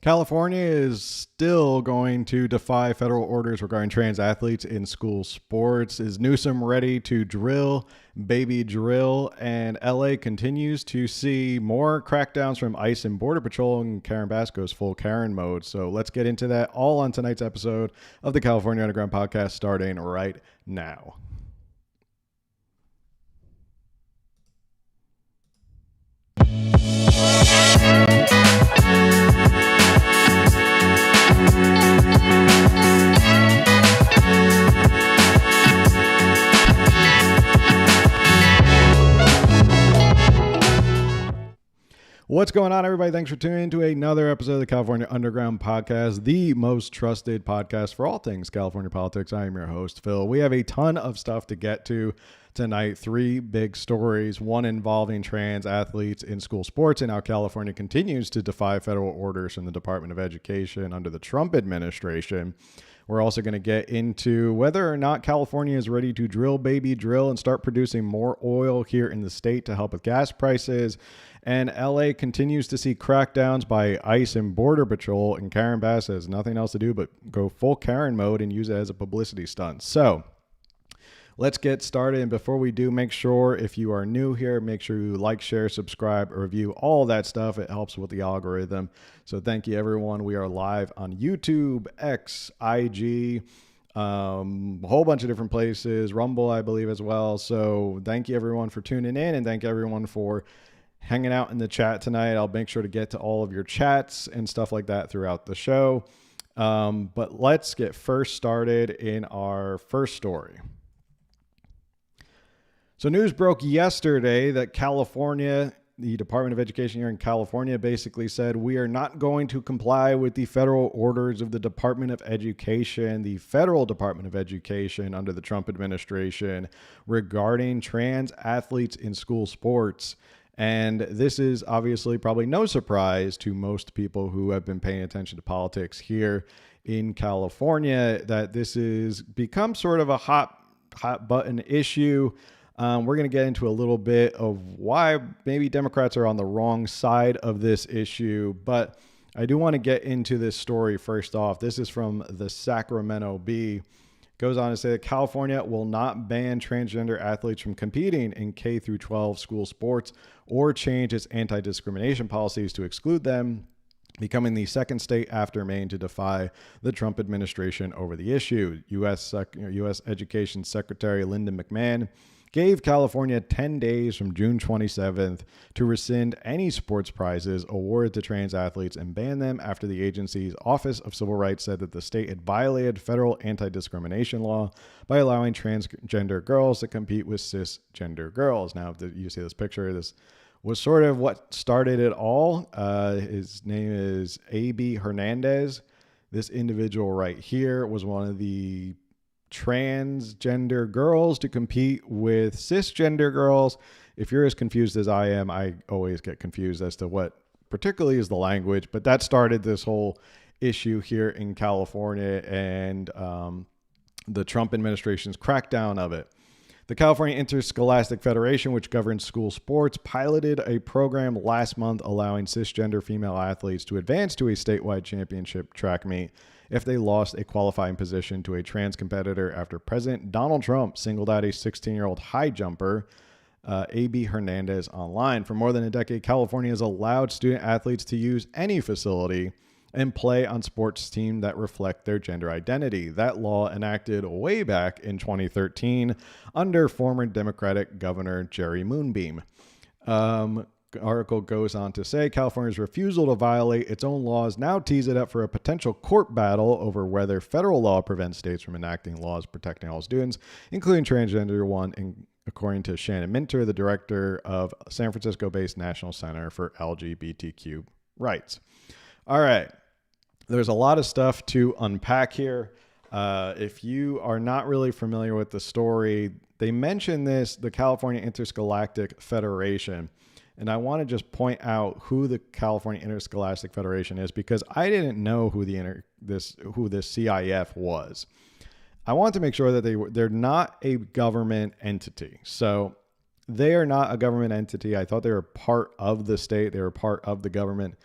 California is still going to defy federal orders regarding trans athletes in school sports. Is Newsom ready to drill, baby drill? And LA continues to see more crackdowns from ICE and Border Patrol, and Karen Bass goes full Karen mode. So let's get into that all on tonight's episode of the California Underground Podcast, starting right now. What's going on, everybody? Thanks for tuning in to another episode of the California Underground Podcast, the most trusted podcast for all things California politics. I am your host, Phil. We have a ton of stuff to get to tonight. Three big stories, one involving trans athletes in school sports and how California continues to defy federal orders from the Department of Education under the Trump administration. We're also going to get into whether or not California is ready to drill, baby, drill and start producing more oil here in the state to help with gas prices. And LA continues to see crackdowns by ICE and Border Patrol, and Karen Bass has nothing else to do but go full Karen mode and use it as a publicity stunt. So let's get started. And before we do, make sure if you are new here, make sure you like, share, subscribe, review, all that stuff. It helps with the algorithm. So thank you, everyone. We are live on YouTube, X, IG, a whole bunch of different places, Rumble, I believe, as well. So thank you, everyone, for tuning in, and thank you, everyone, for hanging out in the chat tonight. I'll make sure to get to all of your chats and stuff like that throughout the show. But let's get first started in our first story. So news broke yesterday that California, the Department of Education here in California, basically said, we are not going to comply with the federal orders of the Department of Education, the federal Department of Education under the Trump administration, regarding trans athletes in school sports. And this is obviously probably no surprise to most people who have been paying attention to politics here in California, that this has become sort of a hot button issue. We're going to get into a little bit of why maybe Democrats are on the wrong side of this issue, but I do want to get into this story first off. This is from the Sacramento Bee. Goes on to say that California will not ban transgender athletes from competing in K through 12 school sports or change its anti-discrimination policies to exclude them, becoming the second state after Maine to defy the Trump administration over the issue. U.S. Education Secretary Linda McMahon gave California 10 days from June 27th to rescind any sports prizes awarded to trans athletes and ban them after the agency's Office of Civil Rights said that the state had violated federal anti-discrimination law by allowing transgender girls to compete with cisgender girls. Now, if you see this picture, this was sort of what started it all. His name is A.B. Hernandez. This individual right here was one of the transgender girls to compete with cisgender girls. If you're as confused as I am, I always get confused as to what particularly is the language, but that started this whole issue here in California and the Trump administration's crackdown of it. The California Interscholastic Federation, which governs school sports, piloted a program last month allowing cisgender female athletes to advance to a statewide championship track meet if they lost a qualifying position to a trans competitor after President Donald Trump singled out a 16-year-old high jumper, A.B. Hernandez, online. For more than a decade, California has allowed student athletes to use any facility and play on sports teams that reflect their gender identity. That law enacted way back in 2013 under former Democratic Governor Jerry Moonbeam. Article goes on to say California's refusal to violate its own laws now tees it up for a potential court battle over whether federal law prevents states from enacting laws protecting all students, including transgender one, according to Shannon Minter, the director of San Francisco-based National Center for LGBTQ Rights. All right. There's a lot of stuff to unpack here. If you are not really familiar with the story, they mention the California Interscholastic Federation. And I want to just point out who the California Interscholastic Federation is, because I didn't know who this CIF was. I want to make sure that they're not a government entity. So they are not a government entity. I thought they were part of the state. They were part of the government.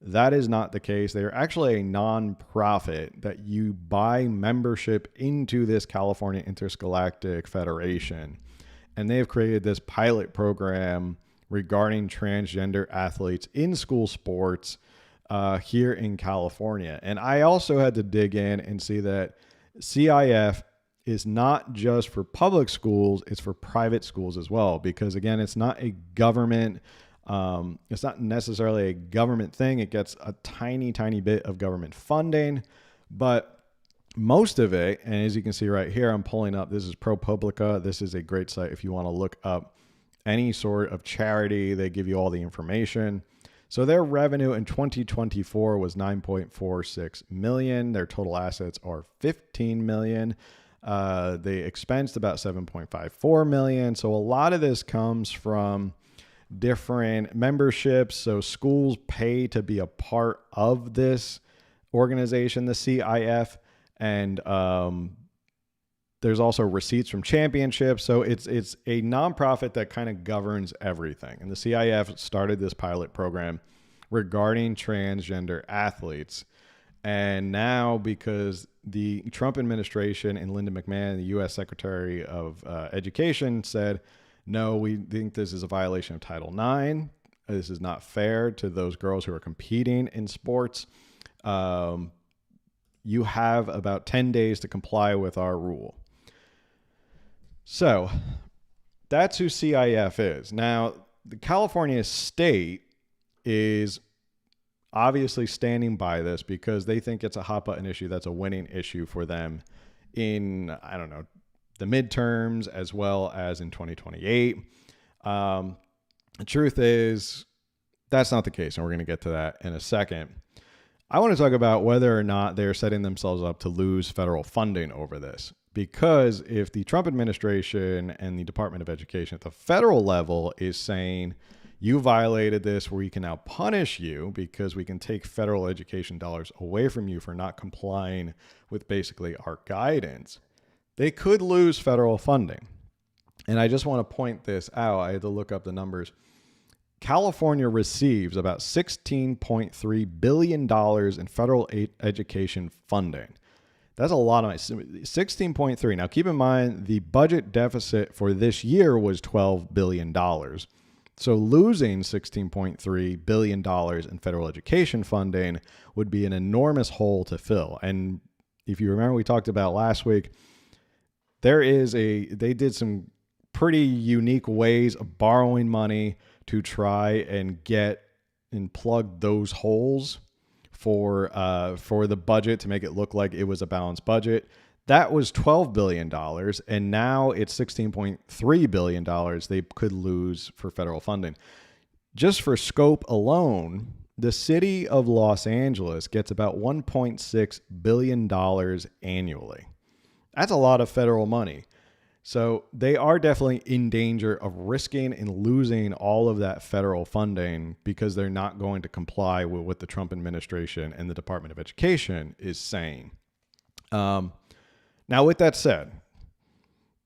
That is not the case. They are actually a nonprofit that you buy membership into this California Interscholastic Federation. And they have created this pilot program regarding transgender athletes in school sports here in California. And I also had to dig in and see that CIF is not just for public schools, it's for private schools as well. Because again, it's not a government, it's not necessarily a government thing. It gets a tiny, tiny bit of government funding, but most of it, and as you can see right here, I'm pulling up, this is ProPublica. This is a great site if you want to look up any sort of charity. They give you all the information. So their revenue in 2024 was 9.46 million. Their total assets are 15 million. They expensed about 7.54 million. So a lot of this comes from different memberships. So schools pay to be a part of this organization, the CIF, and there's also receipts from championships. So it's a nonprofit that kind of governs everything. And the CIF started this pilot program regarding transgender athletes. And now, because the Trump administration and Linda McMahon, the U.S. Secretary of Education, said, no, we think this is a violation of Title IX. This is not fair to those girls who are competing in sports. You have about 10 days to comply with our rule. So that's who CIF is. Now, the California state is obviously standing by this because they think it's a hot button issue. That's a winning issue for them in, I don't know, the midterms as well as in 2028. The truth is that's not the case. And we're going to get to that in a second. I want to talk about whether or not they're setting themselves up to lose federal funding over this. Because if the Trump administration and the Department of Education at the federal level is saying, you violated this, we can now punish you because we can take federal education dollars away from you for not complying with basically our guidance, they could lose federal funding. And I just want to point this out. I had to look up the numbers. California receives about $16.3 billion in federal education funding. That's a lot of money. 16.3. Now, keep in mind, the budget deficit for this year was $12 billion. So losing $16.3 billion in federal education funding would be an enormous hole to fill. And if you remember, we talked about last week, they did some pretty unique ways of borrowing money to try and get and plug those holes for the budget to make it look like it was a balanced budget. That was $12 billion, and now it's $16.3 billion they could lose for federal funding. Just for scope alone, the city of Los Angeles gets about $1.6 billion annually. That's a lot of federal money. So they are definitely in danger of risking and losing all of that federal funding because they're not going to comply with what the Trump administration and the Department of Education is saying. Now, with that said,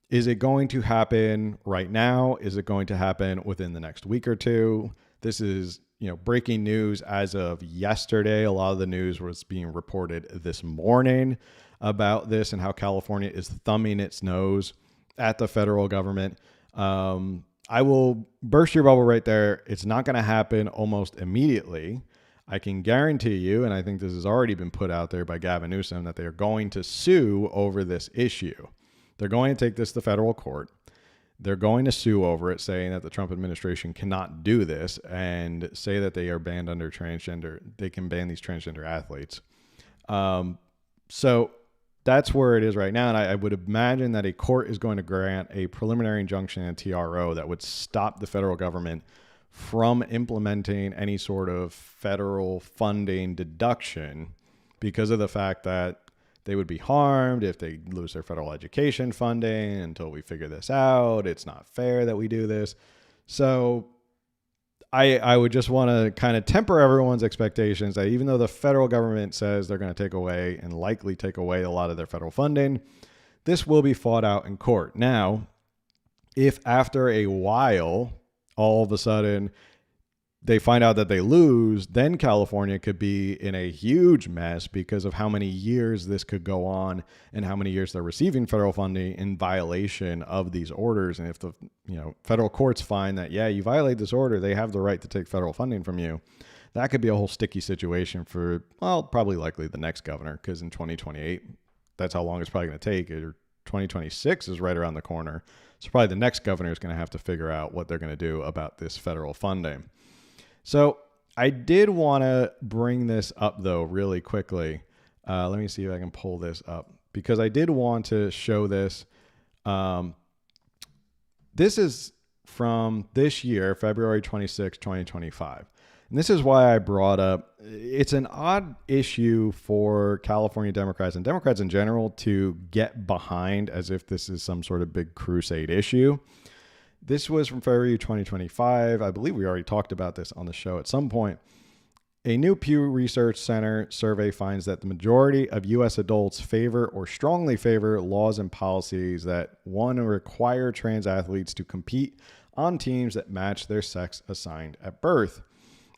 is it going to happen right now? Is it going to happen within the next week or two? This is, breaking news as of yesterday. A lot of the news was being reported this morning about this and how California is thumbing its nose at the federal government. I will burst your bubble right there. It's not going to happen almost immediately. I can guarantee you, and I think this has already been put out there by Gavin Newsom, that they are going to sue over this issue. They're going to take this to federal court. They're going to sue over it, saying that the Trump administration cannot do this and say that they are banned under transgender. They can ban these transgender athletes. So that's where it is right now. And I would imagine that a court is going to grant a preliminary injunction and TRO that would stop the federal government from implementing any sort of federal funding deduction because of the fact that they would be harmed if they lose their federal education funding until we figure this out. It's not fair that we do this. So I would just want to kind of temper everyone's expectations that even though the federal government says they're going to take away and likely take away a lot of their federal funding, this will be fought out in court. Now, if after a while, all of a sudden, they find out that they lose, then California could be in a huge mess because of how many years this could go on and how many years they're receiving federal funding in violation of these orders. And if the federal courts find that, yeah, you violate this order, they have the right to take federal funding from you. That could be a whole sticky situation for, well, probably likely the next governor, because in 2028, that's how long it's probably going to take. Or 2026 is right around the corner. So probably the next governor is going to have to figure out what they're going to do about this federal funding. So I did want to bring this up, though, really quickly. Let me see if I can pull this up, because I did want to show this. This is from this year, February 26, 2025. And this is why I brought up, it's an odd issue for California Democrats and Democrats in general to get behind as if this is some sort of big crusade issue. This was from February 2025. I believe we already talked about this on the show at some point. A new Pew Research Center survey finds that the majority of U.S. adults favor or strongly favor laws and policies that, one, require trans athletes to compete on teams that match their sex assigned at birth,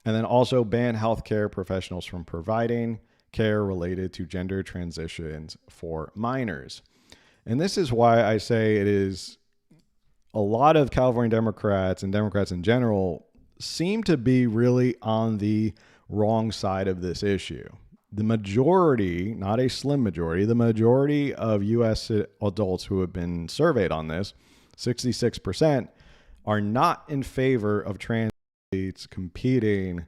and then also ban healthcare professionals from providing care related to gender transitions for minors. And this is why I say it is a lot of California Democrats and Democrats in general seem to be really on the wrong side of this issue. The majority, not a slim majority, the majority of U.S. adults who have been surveyed on this, 66%, are not in favor of trans athletes competing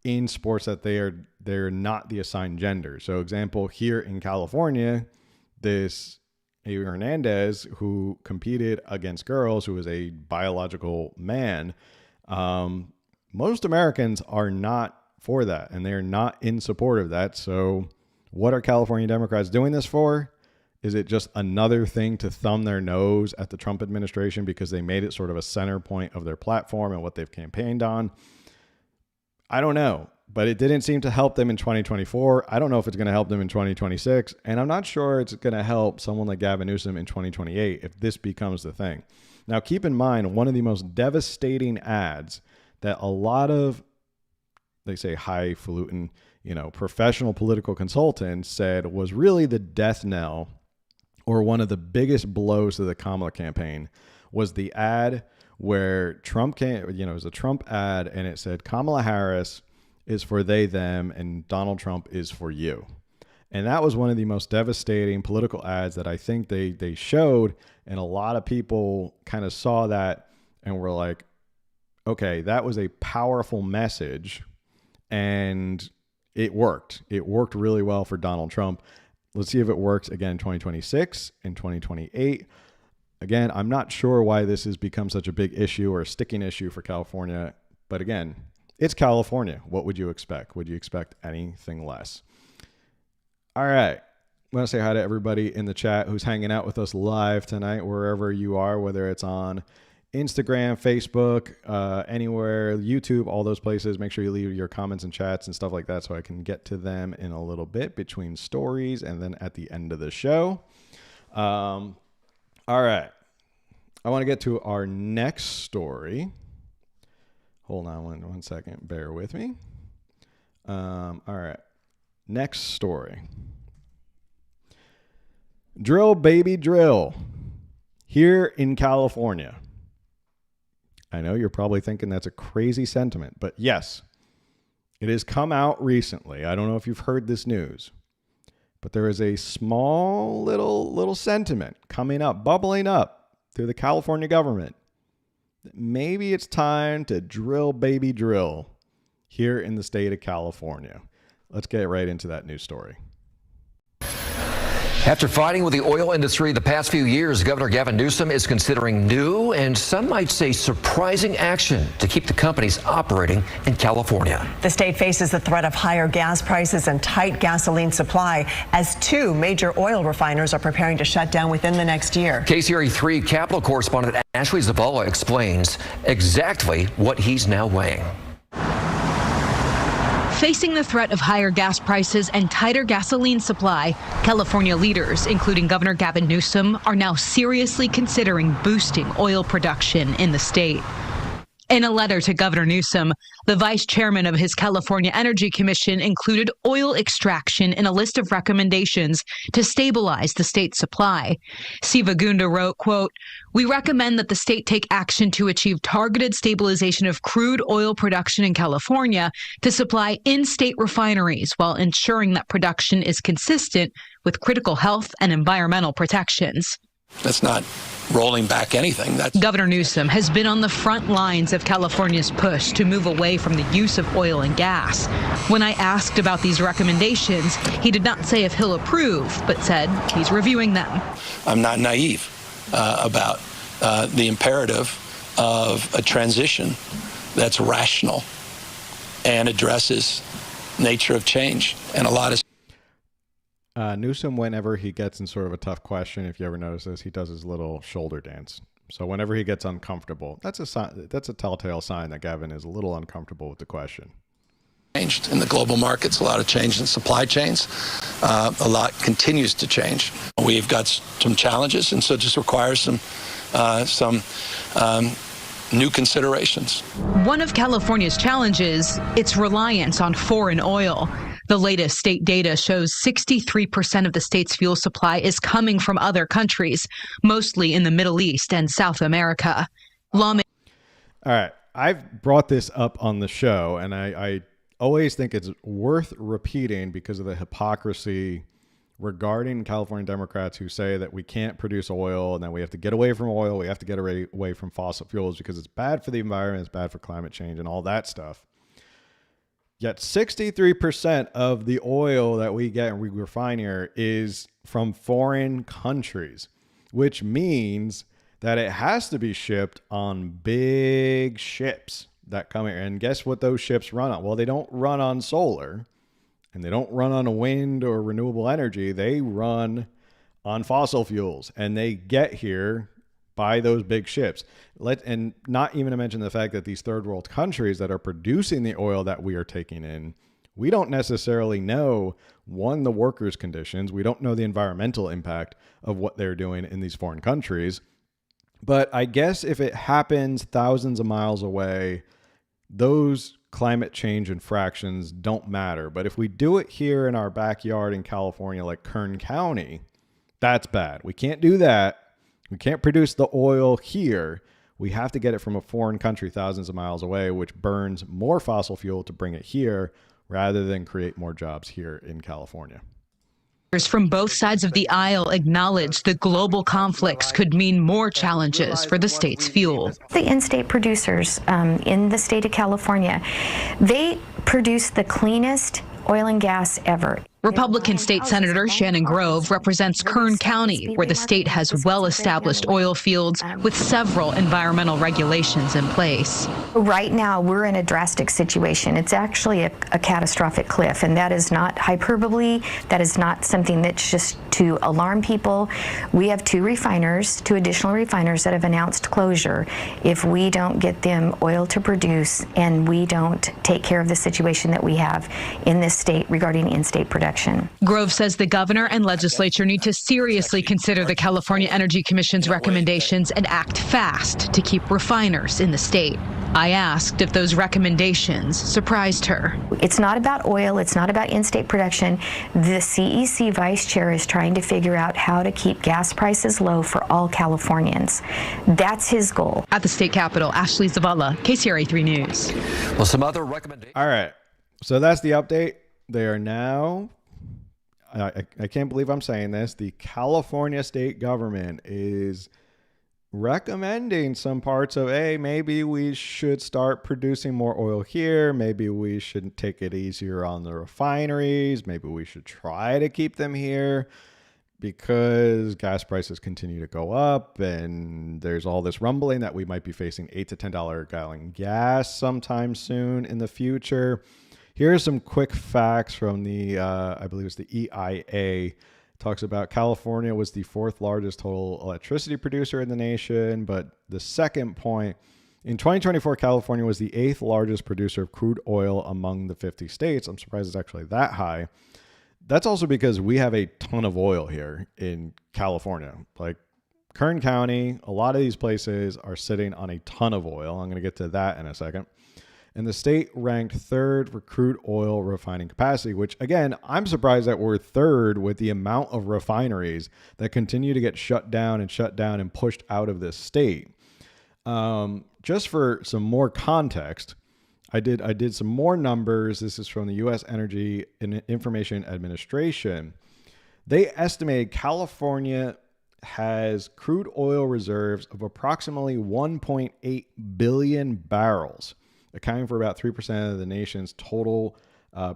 in sports that they're not the assigned gender. So example, here in California, this Hernandez, who competed against girls, who was a biological man, most Americans are not for that, and they're not in support of that. So what are California Democrats doing this for? Is it just another thing to thumb their nose at the Trump administration because they made it sort of a center point of their platform and what they've campaigned on? I don't know, but it didn't seem to help them in 2024. I don't know if it's going to help them in 2026. And I'm not sure it's going to help someone like Gavin Newsom in 2028 if this becomes the thing. Now, keep in mind, one of the most devastating ads that a lot of, they say highfalutin, professional political consultants said was really the death knell, or one of the biggest blows to the Kamala campaign, was the ad where Trump came, it was a Trump ad, and it said Kamala Harris is for they, them, and Donald Trump is for you. And that was one of the most devastating political ads that I think they showed. And a lot of people kind of saw that and were like, okay, that was a powerful message. And it worked. It worked really well for Donald Trump. Let's see if it works again in 2026 and 2028. Again, I'm not sure why this has become such a big issue or a sticking issue for California. But again, it's California. What would you expect? Would you expect anything less? All right. I want to say hi to everybody in the chat who's hanging out with us live tonight, wherever you are, whether it's on Instagram, Facebook, anywhere, YouTube, all those places. Make sure you leave your comments and chats and stuff like that so I can get to them in a little bit between stories and then at the end of the show. All right. I want to get to our next story. Hold on one second. Bear with me. All right. Next story. Drill, baby, drill. Here in California. I know you're probably thinking that's a crazy sentiment, but yes, it has come out recently. I don't know if you've heard this news, but there is a small little sentiment coming up, bubbling up through the California government. Maybe it's time to drill, baby, drill here in the state of California. Let's get right into that news story. After fighting with the oil industry the past few years, Governor Gavin Newsom is considering new and some might say surprising action to keep the companies operating in California. The state faces the threat of higher gas prices and tight gasoline supply as two major oil refiners are preparing to shut down within the next year. KCRA 3 Capitol correspondent Ashley Zavala explains exactly what he's now weighing. Facing the threat of higher gas prices and tighter gasoline supply, California leaders, including Governor Gavin Newsom, are now seriously considering boosting oil production in the state. In a letter to Governor Newsom, the vice chairman of his California Energy Commission included oil extraction in a list of recommendations to stabilize the state's supply. Siva Gunda wrote, quote, "We recommend that the state take action to achieve targeted stabilization of crude oil production in California to supply in-state refineries while ensuring that production is consistent with critical health and environmental protections." That's not rolling back anything. Governor Newsom has been on the front lines of California's push to move away from the use of oil and gas. When I asked about these recommendations, he did not say if he'll approve, but said he's reviewing them. I'm not naive about the imperative of a transition that's rational and addresses nature of change and a lot of Newsom, whenever he gets in sort of a tough question, if you ever notice this, he does his little shoulder dance. So whenever he gets uncomfortable, that's a telltale sign that Gavin is a little uncomfortable with the question. Changed in the global markets, a lot of change in supply chains. A lot continues to change. We've got some challenges, and so it just requires some new considerations. One of California's challenges, its reliance on foreign oil. The latest state data shows 63% of the state's fuel supply is coming from other countries, mostly in the Middle East and South America. All right. I've brought this up on the show, and I always think it's worth repeating because of the hypocrisy regarding California Democrats who say that we can't produce oil and that we have to get away from oil, we have to get away from fossil fuels because it's bad for the environment, it's bad for climate change and all that stuff. Yet 63% of the oil that we get and we refine here is from foreign countries, which means that it has to be shipped on big ships that come here. And guess what those ships run on? Well, they don't run on solar and they don't run on wind or renewable energy. They run on fossil fuels and they get here by those big ships. And not even to mention the fact that these third world countries that are producing the oil that we are taking in, we don't necessarily know, one, the workers' conditions. We don't know the environmental impact of what they're doing in these foreign countries. But I guess if it happens thousands of miles away, those climate change infractions don't matter. But if we do it here in our backyard in California, like Kern County, that's bad. We can't do that. We can't produce the oil here. We have to get it from a foreign country thousands of miles away, which burns more fossil fuel to bring it here rather than create more jobs here in California. From both sides of the aisle acknowledge the global conflicts could mean more challenges for the state's fuel. The in-state producers in the state of California, they produce the cleanest oil and gas ever. Republican State Senator Shannon Grove represents Kern County, where the state has well-established oil fields with several environmental regulations in place. Right now, we're in a drastic situation. It's actually a catastrophic cliff, and that is not hyperbole. That is not something that's just to alarm people. We have two additional refiners that have announced closure if we don't get them oil to produce and we don't take care of the situation that we have in this state regarding in-state production. Grove says the governor and legislature need to seriously consider the California Energy Commission's recommendations and act fast to keep refiners in the state. I asked if those recommendations surprised her. It's not about oil. It's not about in-state production. The CEC vice chair is trying to figure out how to keep gas prices low for all Californians. That's his goal. At the state capitol, Ashley Zavala, KCRA 3 News. Well, some other recommendations. All right. So that's the update. They are now, I can't believe I'm saying this, the California state government is recommending some parts of, hey, maybe we should start producing more oil here. Maybe we should take it easier on the refineries. Maybe we should try to keep them here because gas prices continue to go up and there's all this rumbling that we might be facing $8 to $10 a gallon gas sometime soon in the future. Here are some quick facts from the, I believe it's the EIA. It talks about California was the fourth largest total electricity producer in the nation. But the second point, in 2024, California was the eighth largest producer of crude oil among the 50 states. I'm surprised it's actually that high. That's also because we have a ton of oil here in California. Like Kern County, a lot of these places are sitting on a ton of oil. I'm going to get to that in a second. And the state ranked third for crude oil refining capacity, which, again, I'm surprised that we're third with the amount of refineries that continue to get shut down and pushed out of this state. Just for some more context, I did some more numbers. This is from the U.S. Energy and Information Administration. They estimated California has crude oil reserves of approximately 1.8 billion barrels, accounting for about 3% of the nation's total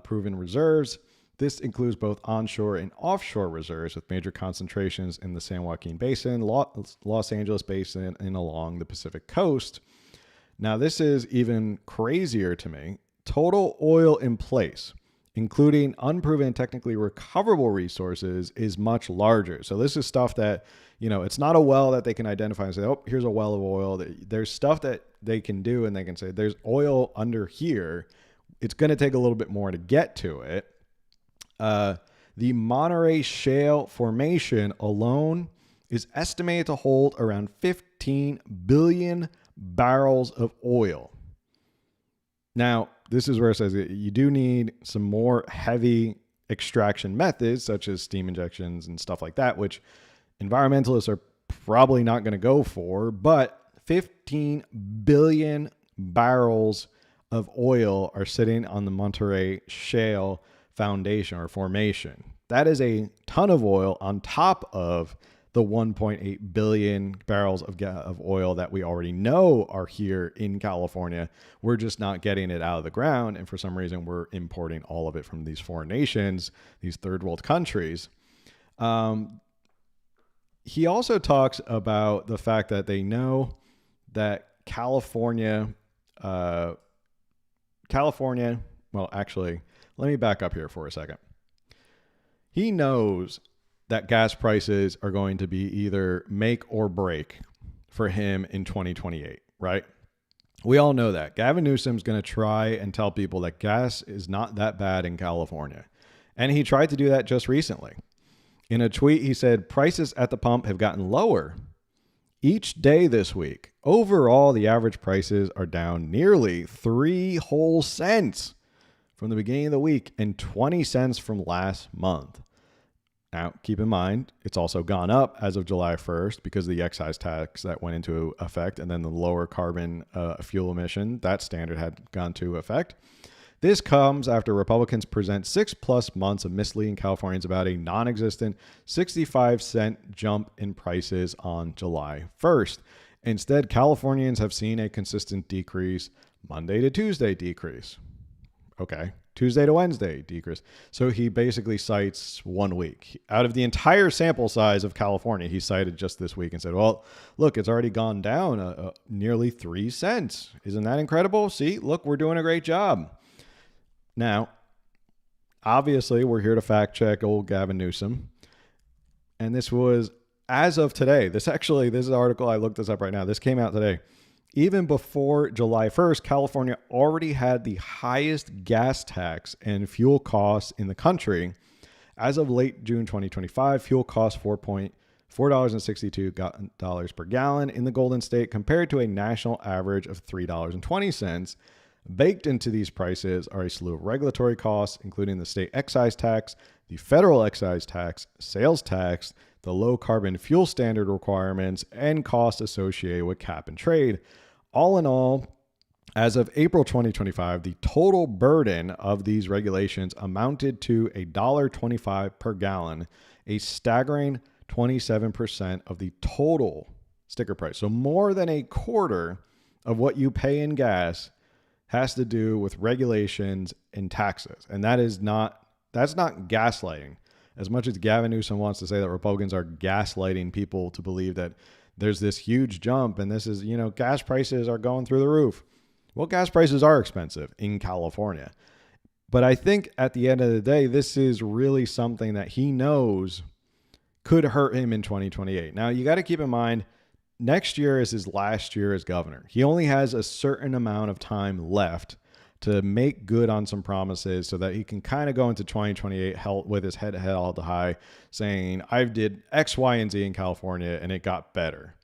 proven reserves. This includes both onshore and offshore reserves, with major concentrations in the San Joaquin Basin, Los Angeles Basin, and along the Pacific coast. Now, this is even crazier to me. Total oil in place, including unproven technically recoverable resources, is much larger. So this is stuff that, it's not a well that they can identify and say, oh, here's a well of oil. There's stuff that they can do, and they can say, there's oil under here. It's going to take a little bit more to get to it. The Monterey Shale Formation alone is estimated to hold around 15 billion barrels of oil. Now, this is where it says that you do need some more heavy extraction methods, such as steam injections and stuff like that, which environmentalists are probably not going to go for, but 15 billion barrels of oil are sitting on the Monterey Shale Foundation or Formation. That is a ton of oil on top of the 1.8 billion barrels of oil that we already know are here in California. We're just not getting it out of the ground. And for some reason, we're importing all of it from these foreign nations, these third world countries. He also talks about the fact that they know that California, well, actually, let me back up here for a second. He knows that gas prices are going to be either make or break for him in 2028, right? We all know that. Gavin Newsom is going to try and tell people that gas is not that bad in California. And he tried to do that just recently. In a tweet, he said, prices at the pump have gotten lower each day this week. Overall, the average prices are down nearly 3 whole cents from the beginning of the week and 20 cents from last month. Now, keep in mind, it's also gone up as of July 1st because of the excise tax that went into effect, and then the lower carbon fuel emission, that standard had gone to effect. This comes after Republicans present 6+ months of misleading Californians about a non-existent 65-cent jump in prices on July 1st. Instead, Californians have seen a consistent decrease, Monday to Tuesday decrease. Okay. Tuesday to Wednesday decrease. So he basically cites 1 week. Out of the entire sample size of California, he cited just this week and said, well, look, it's already gone down nearly 3 cents. Isn't that incredible? See, look, we're doing a great job. Now, obviously, we're here to fact check old Gavin Newsom. And this was as of today. This is an article. I looked this up right now. This came out today. Even before July 1st, California already had the highest gas tax and fuel costs in the country. As of late June 2025, fuel costs $4.62 per gallon in the Golden State compared to a national average of $3.20. Baked into these prices are a slew of regulatory costs, including the state excise tax, the federal excise tax, sales tax, the low carbon fuel standard requirements, and costs associated with cap and trade. All in all, as of April 2025, the total burden of these regulations amounted to $1.25 per gallon, a staggering 27% of the total sticker price. So more than a quarter of what you pay in gas has to do with regulations and taxes. And that's not gaslighting. As much as Gavin Newsom wants to say that Republicans are gaslighting people to believe that there's this huge jump and this is, gas prices are going through the roof. Well, gas prices are expensive in California. But I think at the end of the day, this is really something that he knows could hurt him in 2028. Now, you got to keep in mind, next year is his last year as governor. He only has a certain amount of time left to make good on some promises so that he can kind of go into 2028 with his head held high saying, I did X, Y, and Z in California and it got better.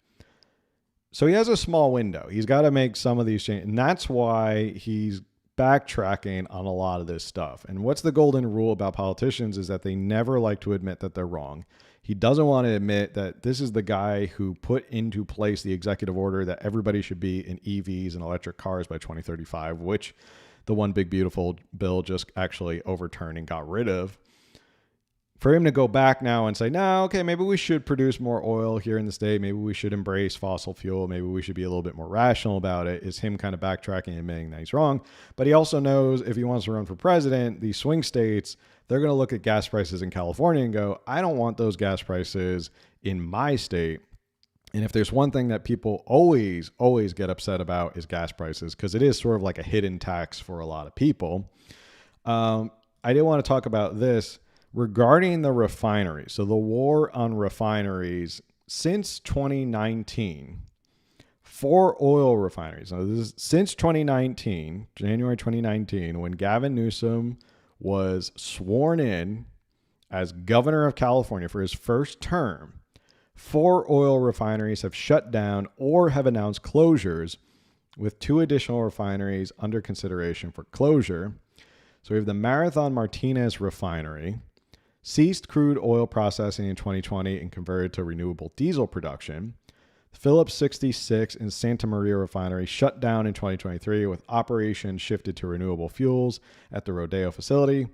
So he has a small window. He's got to make some of these changes. And that's why he's backtracking on a lot of this stuff. And what's the golden rule about politicians is that they never like to admit that they're wrong. He doesn't want to admit that this is the guy who put into place the executive order that everybody should be in EVs and electric cars by 2035, which the one big beautiful bill just actually overturned and got rid of. For him to go back now and say, no, okay, maybe we should produce more oil here in the state. Maybe we should embrace fossil fuel. Maybe we should be a little bit more rational about it, is him kind of backtracking and admitting that he's wrong. But he also knows if he wants to run for president, these swing states, they're going to look at gas prices in California and go, I don't want those gas prices in my state. And if there's one thing that people always get upset about is gas prices, because it is sort of like a hidden tax for a lot of people. I did want to talk about this regarding the refineries. So the war on refineries since 2019, 4 oil refineries. Now this is since 2019, January 2019, when Gavin Newsom was sworn in as governor of California for his first term. 4 oil refineries have shut down or have announced closures, with 2 additional refineries under consideration for closure. So we have the Marathon Martinez refinery, ceased crude oil processing in 2020 and converted to renewable diesel production. Phillips 66 and Santa Maria refinery shut down in 2023 with operations shifted to renewable fuels at the Rodeo facility.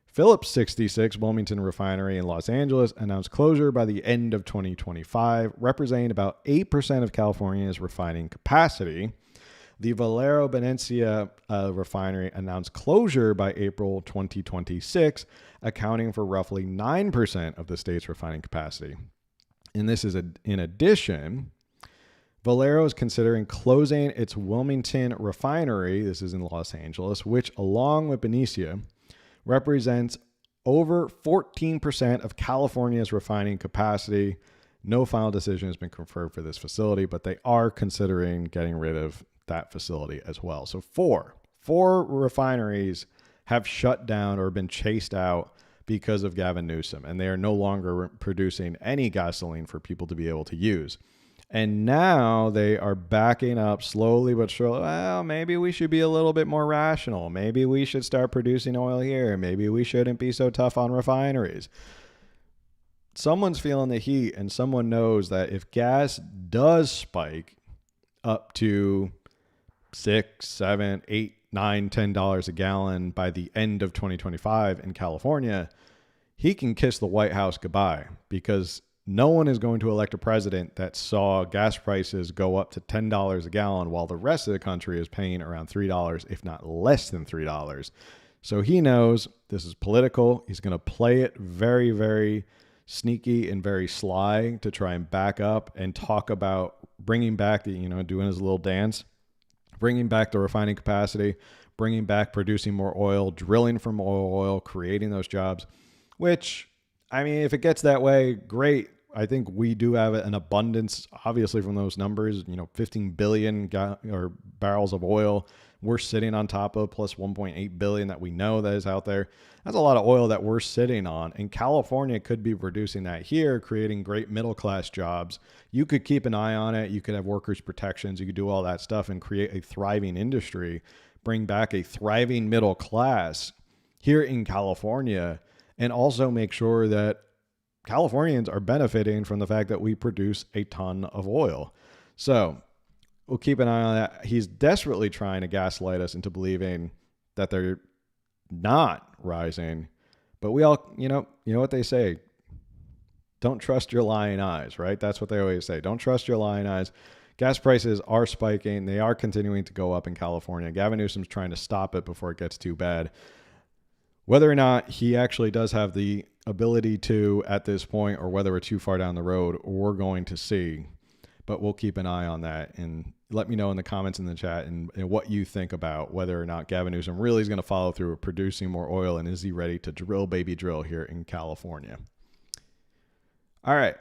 Phillips 66 Wilmington refinery in Los Angeles announced closure by the end of 2025, representing about 8% of California's refining capacity. The Valero Venecia refinery announced closure by April 2026, accounting for roughly 9% of the state's refining capacity. And this is in addition, Valero is considering closing its Wilmington refinery, this is in Los Angeles, which along with Venecia represents over 14% of California's refining capacity. No final decision has been confirmed for this facility, but they are considering getting rid of that facility as well. So four refineries have shut down or been chased out because of Gavin Newsom, and they are no longer producing any gasoline for people to be able to use. And now they are backing up slowly but surely. Well, maybe we should be a little bit more rational. Maybe we should start producing oil here. Maybe we shouldn't be so tough on refineries. Someone's feeling the heat, and someone knows that if gas does spike up to $6, $7, $8, $9, $10 a gallon by the end of 2025 in California, he can kiss the White House goodbye, because no one is going to elect a president that saw gas prices go up to $10 a gallon while the rest of the country is paying around $3, if not less than $3. So he knows this is political. He's going to play it very, very sneaky and very sly to try and back up and talk about bringing back the, doing his little dance, bringing back the refining capacity, bringing back producing more oil, drilling for more oil, creating those jobs, which, I mean, if it gets that way, great. I think we do have an abundance, obviously, from those numbers, 15 billion barrels of oil we're sitting on top of, plus 1.8 billion that we know that is out there. That's a lot of oil that we're sitting on. And California could be producing that here, creating great middle-class jobs. You could keep an eye on it. You could have workers' protections. You could do all that stuff and create a thriving industry, bring back a thriving middle class here in California, and also make sure that Californians are benefiting from the fact that we produce a ton of oil. So we'll keep an eye on that. He's desperately trying to gaslight us into believing that they're not rising. But we all, you know what they say, don't trust your lying eyes, right? That's what they always say. Don't trust your lying eyes. Gas prices are spiking. They are continuing to go up in California. Gavin Newsom's trying to stop it before it gets too bad. Whether or not he actually does have the ability to at this point, or whether we're too far down the road, we're going to see. But we'll keep an eye on that, and let me know in the comments in the chat and what you think about whether or not Gavin Newsom really is going to follow through with producing more oil, and is he ready to drill baby drill here in California. All right.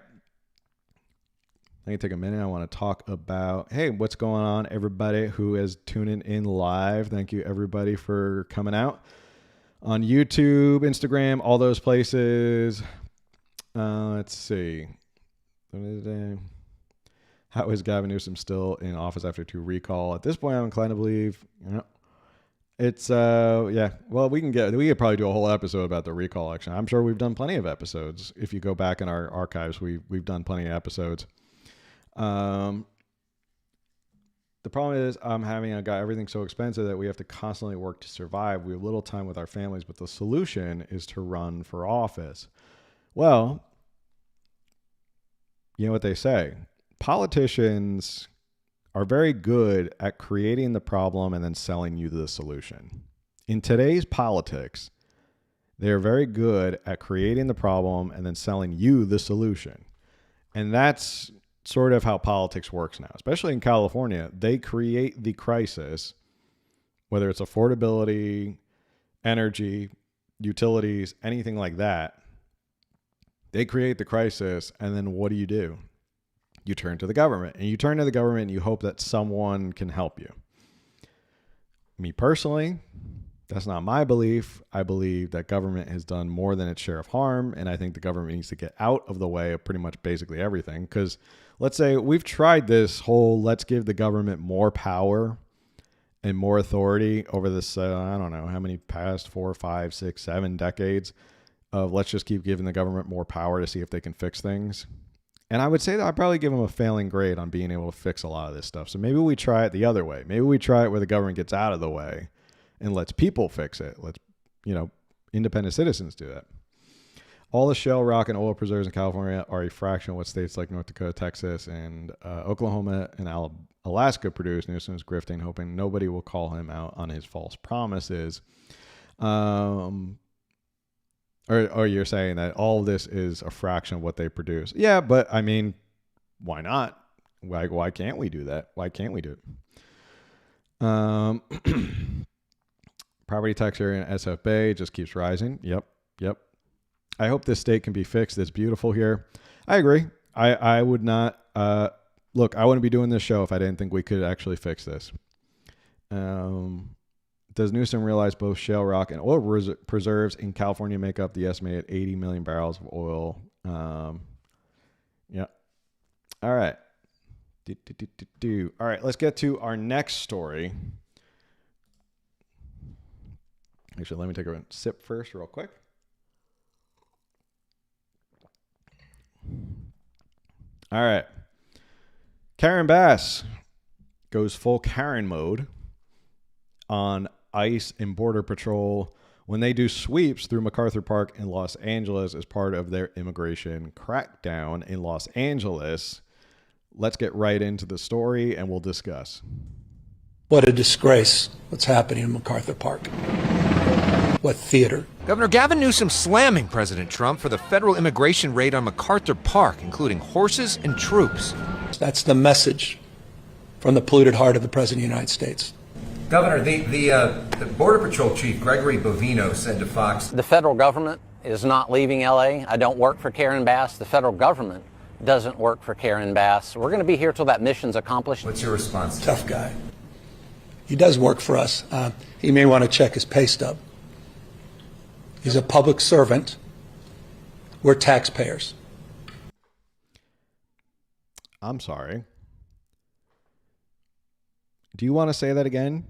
Let me take a minute. I want to talk about, hey, what's going on, everybody who is tuning in live. Thank you, everybody, for coming out on YouTube, Instagram, all those places. Let's see. How is Gavin Newsom still in office after 2 recall? At this point, I'm inclined to believe, it's, yeah, well, we could probably do a whole episode about the recall election. I'm sure we've done plenty of episodes. If you go back in our archives, we've done plenty of episodes. The problem is I'm having everything so expensive that we have to constantly work to survive. We have little time with our families, but the solution is to run for office. Well, you know what they say. Politicians are very good at creating the problem and then selling you the solution. In today's politics, they're very good at creating the problem and then selling you the solution. And that's sort of how politics works now, especially in California. They create the crisis, whether it's affordability, energy, utilities, anything like that. They create the crisis, and then what do? You turn to the government, and you hope that someone can help you. Me personally, that's not my belief. I believe that government has done more than its share of harm, and I think the government needs to get out of the way of pretty much basically everything. Because let's say we've tried this whole let's give the government more power and more authority over this, I don't know how many past 4, 5, 6, 7 decades of let's just keep giving the government more power to see if they can fix things. And I would say that I'd probably give them a failing grade on being able to fix a lot of this stuff. So maybe we try it the other way. Maybe we try it where the government gets out of the way and lets people fix it. Let's, independent citizens do that. All the shale, rock, and oil preserves in California are a fraction of what states like North Dakota, Texas, and Oklahoma and Alaska produce. Newsom is grifting, hoping nobody will call him out on his false promises. Or you're saying that all of this is a fraction of what they produce. Yeah, but I mean, why not? Why can't we do that? Why can't we do it? Property tax area in SF Bay just keeps rising. Yep. I hope this state can be fixed. It's beautiful here. I agree. I would not, look, I wouldn't be doing this show if I didn't think we could actually fix this. Does Newsom realize both shale rock and oil preserves in California make up the estimated 80 million barrels of oil? Yeah. All right. All right, let's get to our next story. Actually, let me take a sip first real quick. All right. Karen Bass goes full Karen mode on ICE and Border Patrol when they do sweeps through MacArthur Park in Los Angeles as part of their immigration crackdown in Los Angeles. Let's get right into the story and we'll discuss. What a disgrace what's happening in MacArthur Park. What theater. Governor Gavin Newsom slamming President Trump for the federal immigration raid on MacArthur Park, including horses and troops. That's the message from the polluted heart of the President of the United States. Governor, the Border Patrol Chief, Gregory Bovino, said to Fox, the federal government is not leaving L.A. I don't work for Karen Bass. The federal government doesn't work for Karen Bass. We're going to be here till that mission's accomplished. What's your response? Tough guy. He does work for us. He may want to check his pay stub. He's a public servant. We're taxpayers. I'm sorry. Do you want to say that again?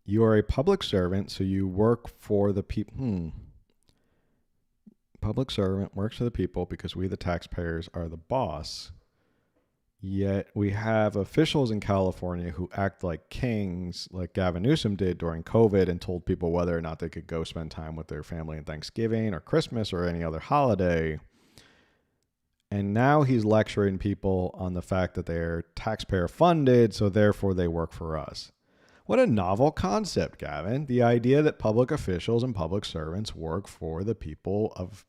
You are a public servant, so you work for the people. Public servant works for the people because we, the taxpayers, are the boss. Yet we have officials in California who act like kings, like Gavin Newsom did during COVID and told people whether or not they could go spend time with their family on Thanksgiving or Christmas or any other holiday. And now he's lecturing people on the fact that they're taxpayer funded, so therefore they work for us. What a novel concept, Gavin. The idea that public officials and public servants work for the people of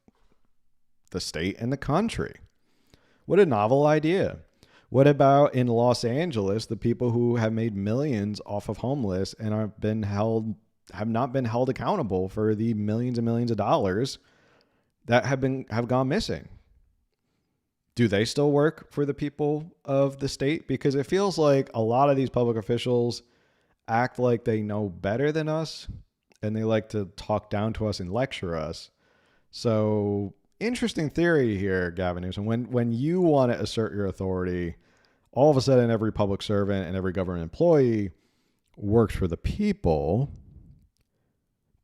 the state and the country. What a novel idea. What about in Los Angeles, the people who have made millions off of homeless and have not been held accountable for the millions and millions of dollars that have gone missing? do they still work for the people of the state? Because it feels like a lot of these public officials act like they know better than us, and they like to talk down to us and lecture us. So interesting theory here, Gavin Newsom. When you want to assert your authority, all of a sudden every public servant and every government employee works for the people.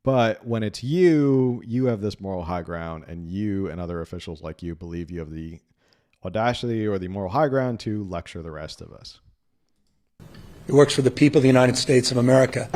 But when it's you have this moral high ground, and you and other officials like you believe you have the audacity or the moral high ground to lecture the rest of us. He works for the people of the United States of America.